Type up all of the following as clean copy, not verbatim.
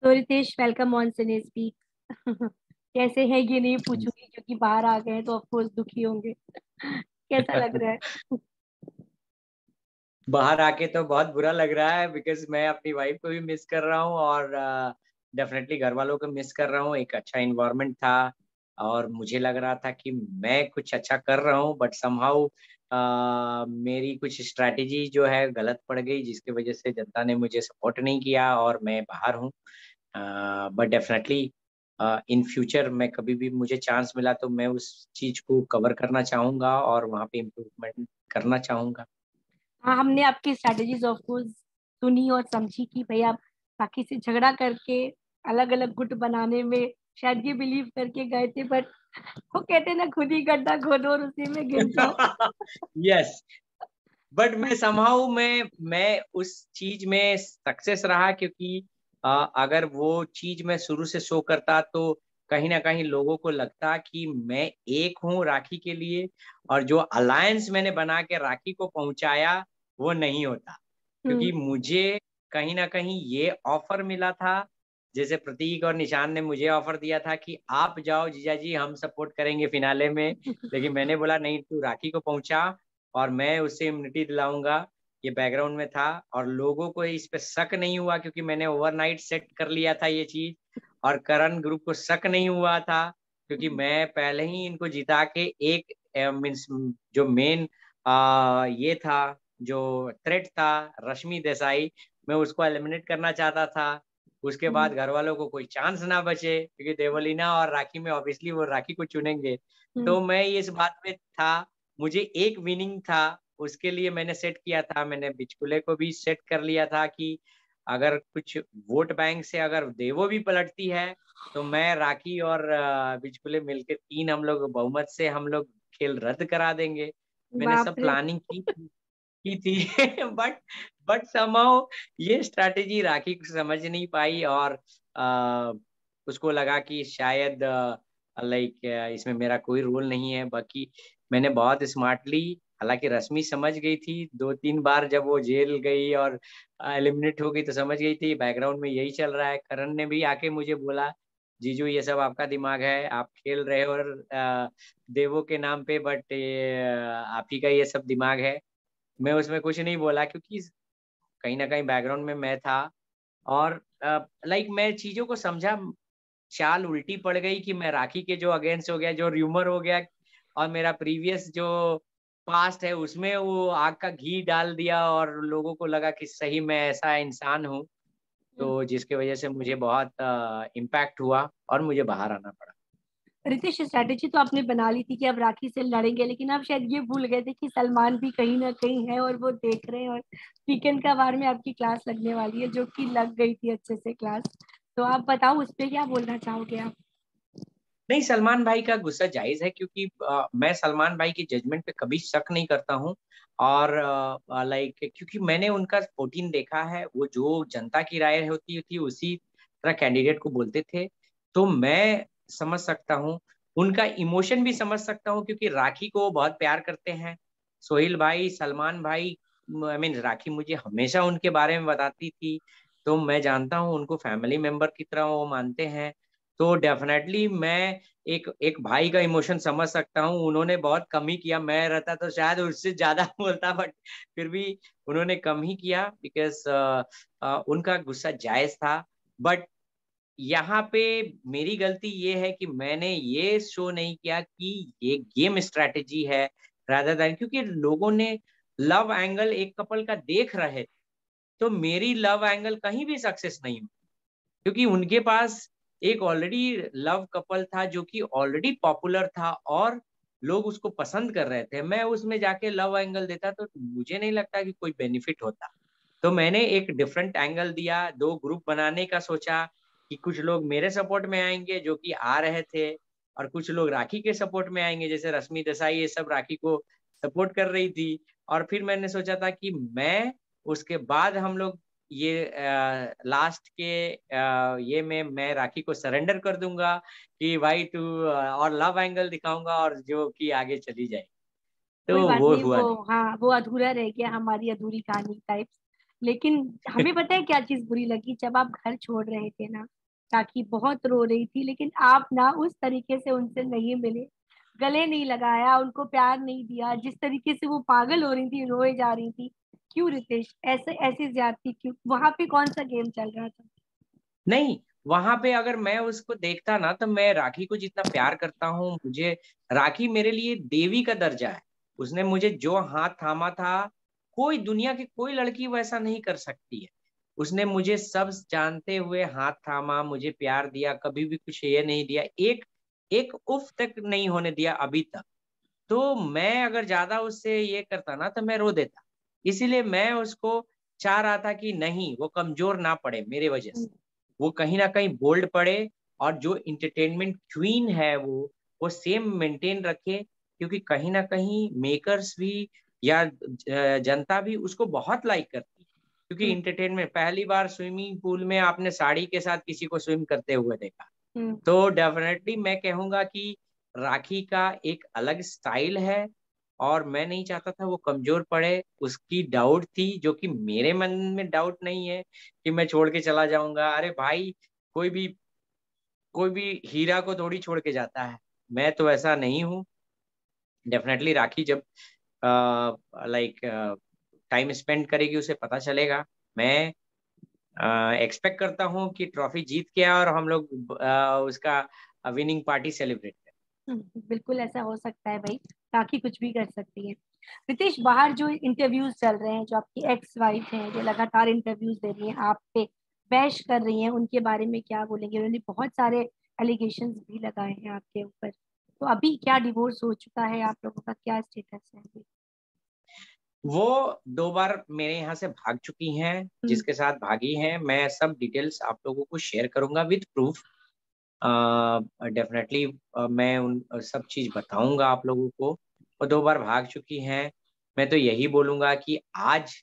तो Ritesh, welcome on cine speak. कैसे है ये नहीं पूछूंगी क्योंकि बाहर आ गए हैं तो ऑफ कोर्स दुखी होंगे। कैसा लग रहा है? बाहर आके तो बहुत बुरा लग रहा है बिकॉज मैं अपनी वाइफ को भी मिस कर रहा हूँ और डेफिनेटली घर वालों को मिस कर रहा हूँ। एक अच्छा इन्वायरमेंट था और मुझे लग रहा था कि मैं कुछ अच्छा कर रहा हूँ, बट समहाउ मेरी कुछ स्ट्रैटेजी जो है गलत पड़ गई, जिसकी वजह से जनता ने मुझे सपोर्ट नहीं किया और मैं बाहर हूँ। बट डेफिनेटली इन फ्यूचर मैं कभी भी मुझे चांस मिला तो मैं उस चीज को कवर करना चाहूंगा और वहाँ पे इम्प्रूवमेंट करना चाहूंगा। हाँ, हमने आपकी स्ट्रैटेजीज ऑफ कोर्स सुनी और समझी कि भाई आप बाकी से झगड़ा करके अलग अलग गुट बनाने में शायद ये बिलीव करके गए थे, बट वो कहते हैं ना, खुद ही गड्ढा खोदो और उसी में गिर जाओ। यस, बट मैं समहाउ मैं उस चीज में सक्सेस रहा क्योंकि अगर वो चीज मैं शुरू से शो करता तो कहीं ना कहीं लोगों को लगता कि मैं एक हूँ राखी के लिए, और जो अलायंस मैंने बना के राखी को पहुंचाया वो नहीं होता। हम्म। क्योंकि मुझे कहीं ना कहीं ये ऑफर मिला था, जैसे प्रतीक और निशान ने मुझे ऑफर दिया था कि आप जाओ जीजा जी, हम सपोर्ट करेंगे फिनाले में। लेकिन मैंने बोला नहीं, तू राखी को पहुंचा और मैं उससे इम्यूनिटी दिलाऊंगा। ये बैकग्राउंड में था और लोगों को इस पे शक नहीं हुआ क्योंकि मैंने ओवरनाइट सेट कर लिया था ये चीज। और करण ग्रुप को शक नहीं हुआ था क्योंकि मैं पहले ही इनको जिता के एक मीन्स जो मेन ये था, जो थ्रेट था, रश्मि देसाई, मैं उसको एलिमिनेट करना चाहता था। उसके बाद हम्म। घर वालों को कोई चांस ना बचे क्योंकि देवलीना और राखी में ऑब्वियसली वो राखी को चुनेंगे। हम्म। तो मैं इस बात में था, मुझे एक विनिंग था, उसके लिए मैंने सेट किया था। मैंने बिचकुले को भी सेट कर लिया था कि अगर कुछ वोट बैंक से अगर देवो भी पलटती है तो मैं राखी और बिचकुले मिलके तीन हम लोग बहुमत से हम लोग खेल रद्द करा देंगे। मैंने बाप सब रे। प्लानिंग की थी बट समहाउ ये स्ट्रैटेजी राखी को समझ नहीं पाई और उसको लगा कि शायद लाइक इसमें मेरा कोई रोल नहीं है। बाकी मैंने बहुत स्मार्टली, हालांकि रश्मि समझ गई थी, दो तीन बार जब वो जेल गई और एलिमिनेट हो गई तो समझ गई थी बैकग्राउंड में यही चल रहा है। करण ने भी आके मुझे बोला, जीजू ये सब आपका दिमाग है, आप खेल रहे हो और देवों के नाम पे, बट आप ही का ये सब दिमाग है। मैं उसमें कुछ नहीं बोला क्योंकि कहीं ना कहीं बैकग्राउंड में मैं था और लाइक मैं चीजों को समझा। चाल उल्टी पड़ गई कि मैं राखी के जो अगेंस्ट हो गया, जो र्यूमर हो गया, और मेरा प्रीवियस जो पास्ट है उसमें वो आग का घी डाल दिया और लोगों को लगा कि सही मैं ऐसा इंसान हूँ। तो जिसकी वजह से मुझे बहुत इम्पैक्ट हुआ और मुझे बाहर आना पड़ा। रितेश, स्ट्रैटेजी तो आपने बना ली थी कि अब राखी से लड़ेंगे, लेकिन आप शायद ये भूल गए थे कि सलमान भी कहीं ना कहीं है और वो देख रहे हैं, और वीकेंड का वार में आपकी क्लास लगने वाली है जो कि लग गई थी अच्छे से क्लास। तो आप बताओ उस पे क्या बोलना चाहोगे आप? नहीं, सलमान भाई का गुस्सा जायज है क्योंकि मैं सलमान भाई की जजमेंट पे कभी शक नहीं करता हूँ। और लाइक क्योंकि मैंने उनका 14 देखा है, वो जो जनता की राय होती थी उसी तरह कैंडिडेट को बोलते थे। तो मैं समझ सकता हूँ, उनका इमोशन भी समझ सकता हूँ क्योंकि राखी को वो बहुत प्यार करते हैं। सोहेल भाई, सलमान भाई, आई मीन राखी मुझे हमेशा उनके बारे में बताती थी। तो मैं जानता हूँ उनको फैमिली मेंबर की तरह वो मानते हैं। तो डेफिनेटली मैं एक एक भाई का इमोशन समझ सकता हूँ। उन्होंने बहुत कम ही किया, मैं रहता तो शायद उससे ज्यादा बोलता, बट फिर भी उन्होंने कम ही किया बिकॉज उनका गुस्सा जायज था। बट यहाँ पे मेरी गलती ये है कि मैंने ये शो नहीं किया कि ये गेम स्ट्रेटेजी है रादर देन, क्योंकि लोगों ने लव एंगल एक कपल का देख रहे थे, तो मेरी लव एंगल कहीं भी सक्सेस नहीं हुई क्योंकि उनके पास एक ऑलरेडी लव कपल था जो कि ऑलरेडी पॉपुलर था और लोग उसको पसंद कर रहे थे। मैं उसमें जाके लव एंगल देता तो मुझे नहीं लगता कि कोई बेनिफिट होता। तो मैंने एक डिफरेंट एंगल दिया, दो ग्रुप बनाने का सोचा कि कुछ लोग मेरे सपोर्ट में आएंगे जो कि आ रहे थे, और कुछ लोग राखी के सपोर्ट में आएंगे, जैसे रश्मि देसाई ये सब राखी को सपोर्ट कर रही थी। और फिर मैंने सोचा था कि मैं उसके बाद हम लोग ये लास्ट के ये में मैं राखी को सरेंडर कर दूंगा कि भाई तू और लव एंगल दिखाऊंगा और जो कि आगे चली जाए। कोई तो बात वो नहीं, हुआ वो नहीं। हाँ वो अधूरा रह गया, हमारी अधूरी कहानी टाइप। लेकिन हमें पता है क्या चीज बुरी लगी, जब आप घर छोड़ रहे थे ना, राखी बहुत रो रही थी, लेकिन आप ना उस तरीके से उनसे नहीं मिले, गले नहीं लगाया, उनको प्यार नहीं दिया, जिस तरीके से वो पागल हो रही थी, रोए जा रही थी। क्यों रितेश, ऐसे ऐसी ज्यादती क्यों? वहां पे कौन सा गेम चल रहा था? नहीं, वहां पे अगर मैं उसको देखता ना तो मैं राखी को जितना प्यार करता हूँ, मुझे राखी मेरे लिए देवी का दर्जा है। उसने मुझे जो हाथ थामा था, कोई दुनिया की कोई लड़की वैसा नहीं कर सकती है। उसने मुझे सब जानते हुए हाथ थामा, मुझे प्यार दिया, कभी भी कुछ ये नहीं दिया, एक एक उफ तक नहीं होने दिया अभी तक। तो मैं अगर ज्यादा उससे ये करता ना तो मैं रो देता। इसीलिए मैं उसको चाह रहा था कि नहीं, वो कमजोर ना पड़े मेरे वजह से, वो कहीं ना कहीं बोल्ड पड़े, और जो इंटरटेनमेंट क्वीन है वो सेम मेंटेन रखे। क्योंकि कहीं ना कहीं मेकर्स भी या जनता भी उसको बहुत लाइक करती है। क्योंकि हम्म। इंटरटेनमेंट, पहली बार स्विमिंग पूल में आपने साड़ी के साथ किसी को स्विम करते हुए देखा, हम्म। तो डेफिनेटली मैं कहूंगा कि राखी का एक अलग स्टाइल है। और मैं नहीं चाहता था वो कमजोर पड़े। उसकी डाउट थी, जो कि मेरे मन में डाउट नहीं है कि मैं छोड़ के चला जाऊंगा। अरे भाई, कोई भी कोई भी हीरा को थोड़ी छोड़ के जाता है। मैं तो ऐसा नहीं हूँ। डेफिनेटली राखी जब लाइक टाइम स्पेंड करेगी उसे पता चलेगा। मैं एक्सपेक्ट करता हूँ कि ट्रॉफी जीत के आए और हम लोग उसका विनिंग पार्टी सेलिब्रेट करें। बिल्कुल ऐसा हो सकता है भाई, ताकि कुछ भी कर सकती है। रितेश, बाहर जो इंटरव्यूज चल रहे हैं, जो आपकी एक्स वाइफ हैं, जो लगातार इंटरव्यूज दे रही हैं, आप पे बहस कर रही हैं, उनके बारे में क्या बोलेंगे? उन्होंने बहुत सारे एलिगेशंस भी लगाए हैं आपके ऊपर। तो अभी क्या डिवोर्स हो चुका है? आप लोगों का क्या स्टेटस है अभी? वो 2 बार मेरे यहाँ से भाग चुकी हैं। हम्म। जिसके साथ भागी हैं, मैं सब डिटेल्स आप लोगों को शेयर करूंगा विद प्रूफ। डेफिनेटली मैं उन सब चीज बताऊंगा आप लोगों को। वो 2 बार भाग चुकी हैं। मैं तो यही बोलूंगा कि आज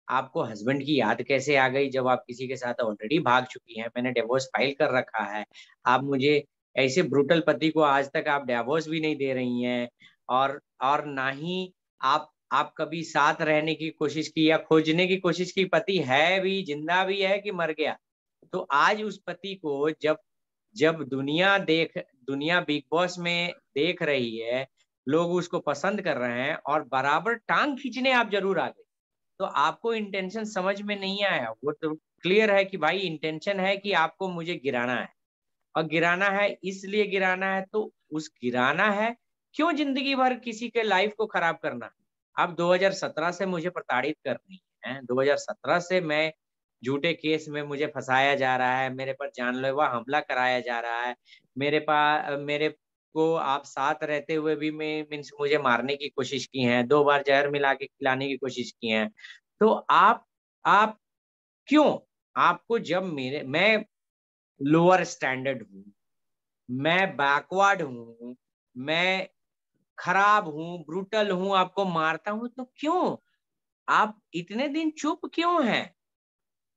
आपको हस्बैंड की याद कैसे आ गई, जब आप किसी के साथ ऑलरेडी भाग चुकी हैं। मैंने डिवोर्स फाइल कर रखा है। आप मुझे ऐसे ब्रूटल पति को आज तक आप डिवोर्स भी नहीं दे रही हैं। और ना ही आप कभी साथ रहने की कोशिश की या खोजने की कोशिश की, पति है भी, जिंदा भी है कि मर गया। तो आज उस पति को जब जब दुनिया बिग बॉस में देख रही है, लोग उसको पसंद कर रहे हैं और बराबर टांग खींचने आप जरूर आ गए। तो आपको इंटेंशन समझ में नहीं आया। वो तो क्लियर है कि भाई इंटेंशन है कि आपको मुझे गिराना है, और गिराना है इसलिए गिराना है, तो उस गिराना है। क्यों जिंदगी भर किसी के लाइफ को खराब करना? अब 2017 से मुझे प्रताड़ित कर रही है, 2017 से मैं झूठे केस में मुझे फंसाया जा रहा है, मेरे पर जानलेवा हमला कराया जा रहा है। मेरे को आप साथ रहते हुए भी मैं मीन्स मुझे मारने की कोशिश की है, 2 बार जहर मिला के खिलाने की कोशिश की है। तो आप क्यों? आपको जब मैं लोअर स्टैंडर्ड हूँ, मैं बैकवर्ड हूँ, मैं खराब हूँ, ब्रूटल हूँ, आपको मारता हूँ, तो क्यों आप इतने दिन चुप क्यों हैं?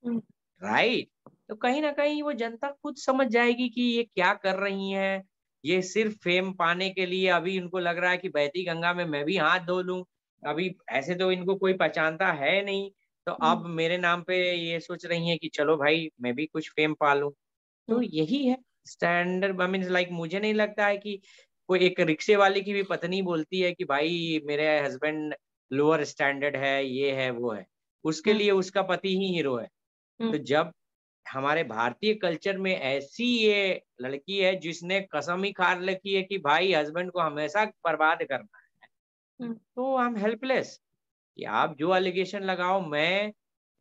हम्म। राइट। तो कहीं ना कहीं वो जनता खुद समझ जाएगी कि ये क्या कर रही हैं। ये सिर्फ फेम पाने के लिए अभी इनको लग रहा है कि बहती गंगा में मैं भी हाथ धो लूं। अभी ऐसे तो इनको कोई पहचानता है नहीं, तो हम्म। अब मेरे नाम पे ये सोच रही हैं कि चलो भाई मैं भी कुछ फेम पा लूं। तो हम्म। यही है स्टैंडर्ड। आई मीन लाइक मुझे नहीं लगता है कि कोई एक रिक्शे वाले की भी पत्नी बोलती है कि भाई मेरे हस्बैंड लोअर स्टैंडर्ड है, ये है वो है। उसके हम्म। लिए उसका पति ही हीरो है। हम्म। तो जब हमारे भारतीय कल्चर में ऐसी ये लड़की है जिसने कसम ही खा रखी है कि भाई हस्बैंड को हमेशा बर्बाद करना है, हम्म। तो आई एम हेल्पलेस कि आप जो एलिगेशन लगाओ। मैं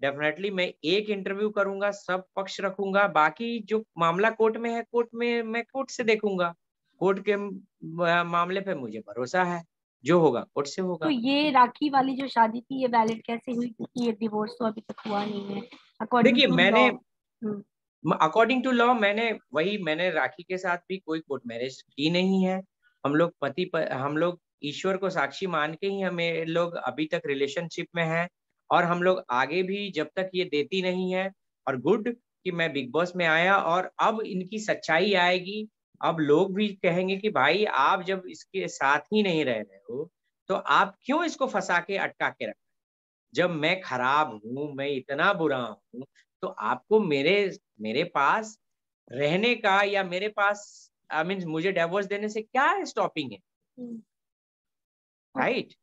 एक इंटरव्यू करूंगा, सब पक्ष रखूंगा, बाकी जो मामला कोर्ट में है, कोर्ट में मैं कोर्ट से देखूंगा। कोर्ट के मामले पे मुझे भरोसा है, जो होगा कोर्ट से तो होगा। ये राखी वाली जो शादी थी, ये वैलिड कैसे हुई? क्योंकि ये डिवोर्स तो अभी तक हुआ नहीं है अकॉर्डिंग देखिए, टू लॉ। मैंने हम्म। अकॉर्डिंग टू लॉ मैंने राखी के साथ भी कोई कोर्ट मैरिज की नहीं है। हम लोग ईश्वर को साक्षी मान के ही हमें लोग अभी तक रिलेशनशिप में हैं। और हम लोग आगे भी जब तक ये देती नहीं है। और गुड कि मैं बिग बॉस में आया और अब इनकी सच्चाई आएगी। अब लोग भी कहेंगे कि भाई आप जब इसके साथ ही नहीं रह रहे हो, तो आप क्यों इसको फंसा के अटका के रख। जब मैं खराब हूँ, मैं इतना बुरा हूँ, तो आपको मेरे मेरे पास रहने का या मेरे पास आई मीन मुझे डिवोर्स देने से क्या स्टॉपिंग है, राइट?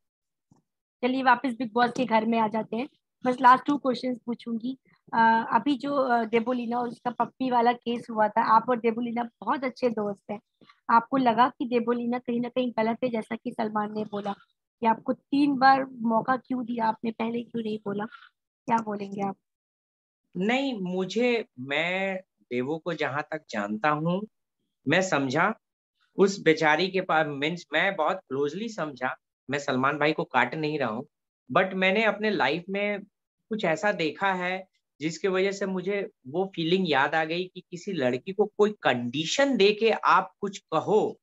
चलिए वापस बिग बॉस के घर में आ जाते हैं। बस लास्ट 2 क्वेश्चंस पूछूंगी। अभी जो देबोलीना और उसका पप्पी वाला केस हुआ था, आप और देबोलीना बहुत अच्छे दोस्त हैं। आपको लगा कि देबोलीना कहीं ना कहीं गलत है, जैसा कि सलमान ने बोला, कि आपको 3 बार मौका क्यों दिया, आपने पहले क्यों नहीं बोला? क्या बोलेंगे आप? नहीं, मैं देवो को जहां तक जानता हूँ, मैं समझा उस बेचारी के पास, मीन्स मैं बहुत क्लोजली समझा। मैं सलमान भाई को काट नहीं रहा हूँ, बट मैंने अपने लाइफ में कुछ ऐसा देखा है जिसकी वजह से मुझे वो फीलिंग याद आ गई कि किसी लड़की को कोई कंडीशन दे के आप कुछ कहो,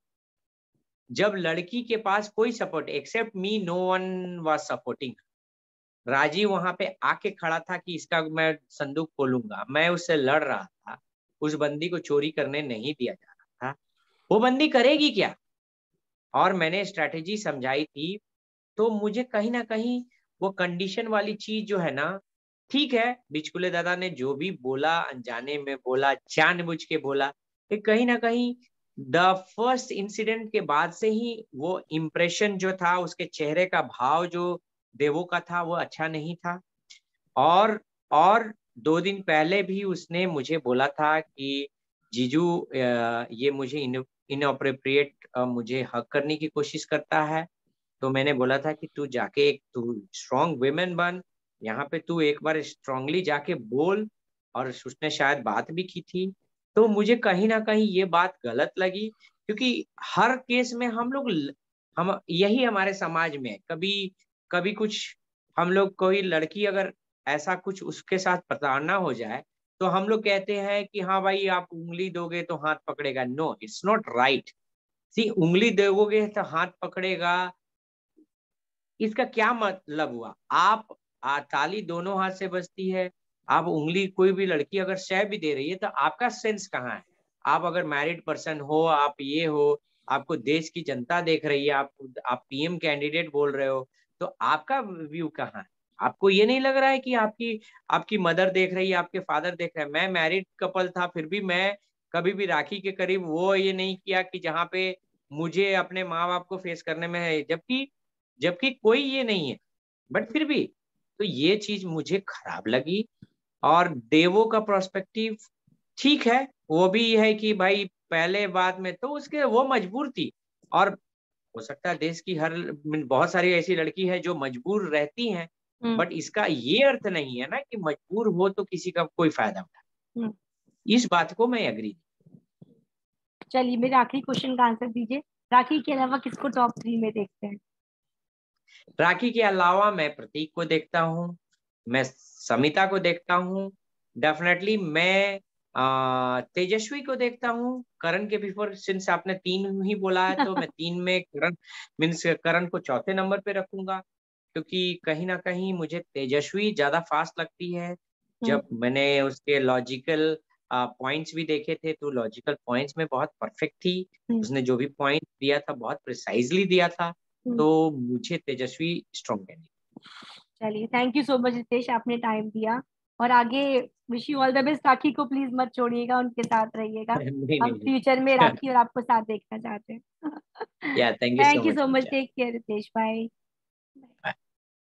जब लड़की के पास कोई support except me, no one was supporting. Rajiv वहां पे आके खड़ा था कि इसका मैं संदूक खोलूंगा, मैं उससे लड़ रहा था, उस बंदी को चोरी करने नहीं दिया जा रहा था। वो बंदी करेगी क्या? और मैंने स्ट्रेटेजी समझाई थी। तो मुझे कहीं ना कहीं वो कंडीशन वाली चीज जो है ना, ठीक है, बिचकुले दादा ने जो भी बोला, अनजाने में बोला, जानबूझ के बोला, ये कहीं ना कहीं द फर्स्ट इंसिडेंट के बाद से ही वो इम्प्रेशन जो था, उसके चेहरे का भाव जो देवो का था, वो अच्छा नहीं था। और 2 दिन पहले भी उसने मुझे बोला था कि जीजू ये मुझे इनअप्रोप्रिएट मुझे हक करने की कोशिश करता है। तो मैंने बोला था कि तू जाके एक तू स्ट्रांग वुमेन बन, यहाँ पे तू एक बार स्ट्रांगली जाके बोल। और उसने शायद बात भी की थी। तो मुझे कहीं ना कहीं ये बात गलत लगी, क्योंकि हर केस में हम यही हमारे समाज में है। कभी कभी कुछ हम लोग, कोई लड़की अगर ऐसा कुछ उसके साथ प्रताड़ना हो जाए, तो हम लोग कहते हैं कि हाँ भाई, आप उंगली दोगे तो हाथ पकड़ेगा। No, it's not right. See, उंगली दोगे तो हाथ पकड़ेगा, इसका क्या मतलब हुआ? ताली दोनों हाथ से बजती है। आप उंगली, कोई भी लड़की अगर सह भी दे रही है, तो आपका सेंस कहाँ है? आप अगर मैरिड पर्सन हो, आप ये हो, आपको देश की जनता देख रही है, आप पीएम कैंडिडेट बोल रहे हो, तो आपका व्यू कहाँ है? आपको ये नहीं लग रहा है कि आपकी आपकी मदर देख रही है, आपके फादर देख रहे हैं? मैं मैरिड कपल था, फिर भी मैं कभी भी राखी के करीब वो ये नहीं किया कि जहाँ पे मुझे अपने माँ बाप को फेस करने में है, जबकि जबकि कोई ये नहीं है। बट फिर भी, तो ये चीज मुझे खराब लगी। और देवो का प्रोस्पेक्टिव ठीक है, वो भी है कि भाई पहले बात में तो उसके वो मजबूर थी। और हो सकता है देश की हर बहुत सारी ऐसी लड़की है जो मजबूर रहती हैं, हम्म। बट इसका ये अर्थ नहीं है ना कि मजबूर हो तो किसी का कोई फायदा उठा। हम्म। इस बात को मैं एग्री। चलिए मेरे आखिरी क्वेश्चन का आंसर दीजिए। राखी के अलावा किसको टॉप 3 में देखते हैं? राखी के अलावा मैं प्रतीक को देखता हूँ, मैं समिता को देखता हूँ, डेफिनेटली मैं तेजस्वी को देखता हूँ। करण के बिफोर, सिंस आपने 3 ही बोला है, तो मैं 3 में करण, मीन्स करण को चौथे नंबर पे रखूंगा। क्योंकि कहीं ना कहीं मुझे तेजस्वी ज्यादा फास्ट लगती है। हम्म। जब मैंने उसके लॉजिकल पॉइंट्स भी देखे थे, तो लॉजिकल पॉइंट्स में बहुत परफेक्ट थी। हम्म। उसने जो भी पॉइंट दिया था बहुत प्रिसाइजली दिया था। हम्म। तो मुझे तेजस्वी स्ट्रॉन्ग कैंडिडेट। चलिए thank you so much Ritesh, आपने टाइम दिया। और आगे wish you all the best. Rakhi को प्लीज मत छोड़िएगा, उनके साथ रहिएगा। नहीं हम नहीं फ्यूचर में नहीं। राखी और आपको साथ देखना चाहते हैं। या thank you so thank you much so much, Pooja. Take care Ritesh, bye.